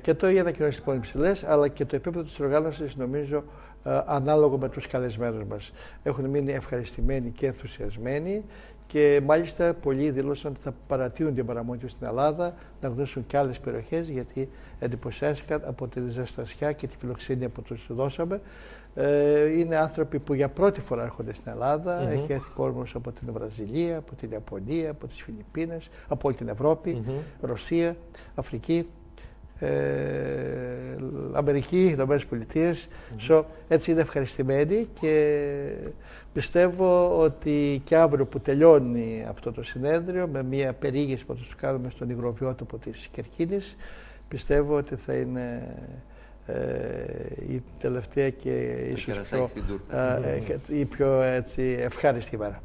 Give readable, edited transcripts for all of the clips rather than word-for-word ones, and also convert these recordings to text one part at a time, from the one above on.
Και το οι ανακοινώσεις λοιπόν υψηλές, αλλά και το επίπεδο της οργάνωσης νομίζω ανάλογο με τους καλεσμένους μας. Έχουν μείνει ευχαριστημένοι και ενθουσιασμένοι και μάλιστα πολλοί δήλωσαν ότι θα παρατείνουν την παραμονή τους στην Ελλάδα, να γνωρίσουν και άλλες περιοχές, γιατί εντυπωσιάστηκαν από τη ζεστασιά και τη φιλοξενία που τους δώσαμε. Είναι άνθρωποι που για πρώτη φορά έρχονται στην Ελλάδα. Έχει έρθει κόσμος από την Βραζιλία, από την Ιαπωνία, από τις Φιλιππίνες, από όλη την Ευρώπη, Ρωσία, Αφρική, Αμερική, Ηνωμένες Πολιτείες. Έτσι είναι ευχαριστημένοι και πιστεύω ότι και αύριο που τελειώνει αυτό το συνέδριο με μια περιήγηση που θα τους κάνουμε στον υγροβιότοπο της Κερκίνης, πιστεύω ότι θα είναι η τελευταία και ίσως η πιο ευχάριστη ημέρα.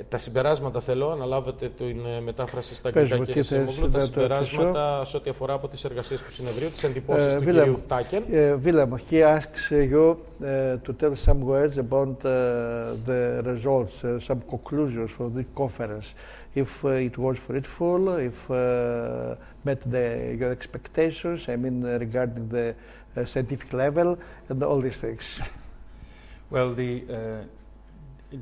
Τα συμπεράσματα θέλω, αναλάβετε την μετάφραση στα αγγλικά, κύριε Σίμογλου, τα συμπεράσματα σε ό,τι αφορά από τις εργασίες του συνεδρίου, τις εντυπώσεις του κυρίου Τάκεν. Willem, he asks you to tell some words about the results, some conclusions for the conference. If it was fruitful, if met your expectations, I mean regarding the scientific level and all these things. Well,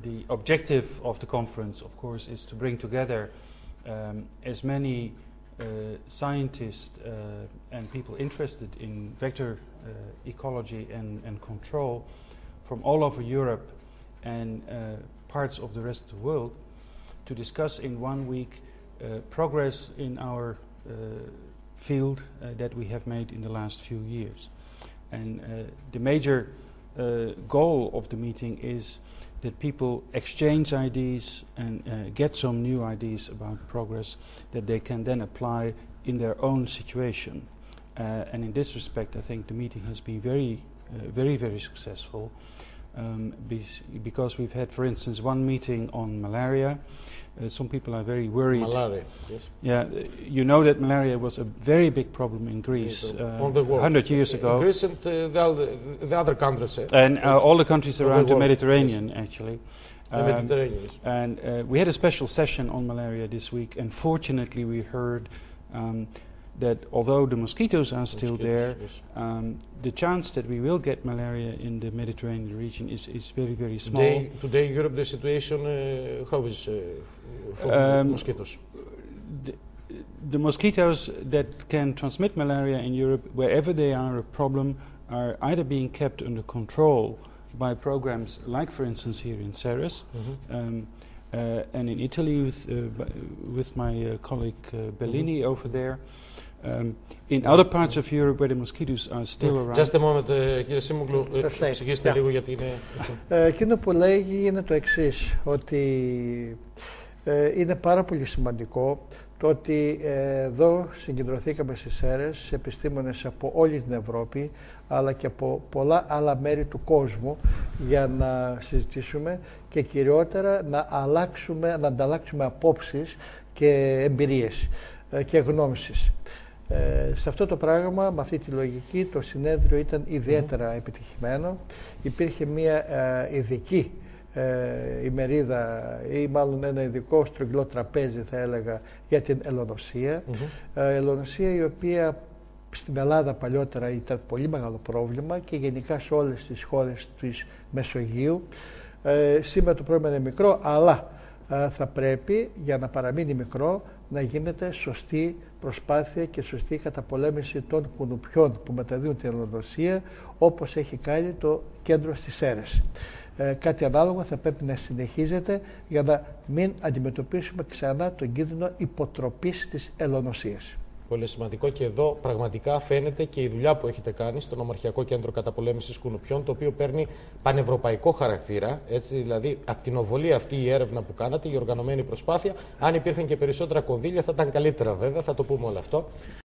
the objective of the conference, of course, is to bring together as many scientists and people interested in vector ecology and control from all over Europe and parts of the rest of the world to discuss in 1 week progress in our field that we have made in the last few years. And the major goal of the meeting is that people exchange ideas and get some new ideas about progress that they can then apply in their own situation. And in this respect, I think the meeting has been very successful because we've had, for instance, one meeting on malaria. Some people are very worried. Malaria, yes. Yeah, you know that malaria was a very big problem in Greece on the world. 100 years ago. Greece and the other countries. And all the countries around the Mediterranean, yes. Actually. Mediterranean, yes. And we had a special session on malaria this week, and fortunately we heard that although the mosquitoes are still there, yes. The chance that we will get malaria in the Mediterranean region is very small. Today in Europe the situation, how is for mosquitoes? The mosquitoes that can transmit malaria in Europe, wherever they are a problem, are either being kept under control by programs like, for instance, here in Ceres, and in Italy with my colleague Bellini over there. In other parts of Europe where the mosquitoes are still around. Just a moment, κύριε Σίμογλου, εξηγήστε λίγο γιατί είναι... Εκείνο που λέγει είναι το εξής, ότι είναι πάρα πολύ σημαντικό το ότι εδώ συγκεντρωθήκαμε στις Σέρες επιστήμονες από όλη την Ευρώπη αλλά και από πολλά άλλα μέρη του κόσμου για να συζητήσουμε και κυριότερα να ανταλλάξουμε απόψεις και εμπειρίες και γνώμσεις. Σε αυτό το πράγμα, με αυτή τη λογική, το συνέδριο ήταν ιδιαίτερα επιτυχημένο. Υπήρχε μια ειδική ημερίδα ή μάλλον ένα ειδικό στρογγυλό τραπέζι, θα έλεγα, για την ελονοσία. Ελονοσία η οποία στην Ελλάδα παλιότερα ήταν πολύ μεγάλο πρόβλημα και γενικά σε όλες τις χώρες της Μεσογείου. Σήμερα το πρόβλημα είναι μικρό, αλλά θα πρέπει για να παραμείνει μικρό να γίνεται σωστή προσπάθεια και σωστή καταπολέμηση των κουνουπιών που μεταδίδουν την ελονοσία, όπως έχει κάνει το κέντρο στις Σέρες. Κάτι ανάλογο θα πρέπει να συνεχίζεται για να μην αντιμετωπίσουμε ξανά τον κίνδυνο υποτροπής της ελονοσίας. Πολύ σημαντικό και εδώ πραγματικά φαίνεται και η δουλειά που έχετε κάνει στο Νομαρχιακό Κέντρο Καταπολέμησης Κουνουπιών, το οποίο παίρνει πανευρωπαϊκό χαρακτήρα. Έτσι, δηλαδή, ακτινοβολία αυτή η έρευνα που κάνατε, η οργανωμένη προσπάθεια. Αν υπήρχαν και περισσότερα κονδύλια, θα ήταν καλύτερα βέβαια, θα το πούμε όλο αυτό.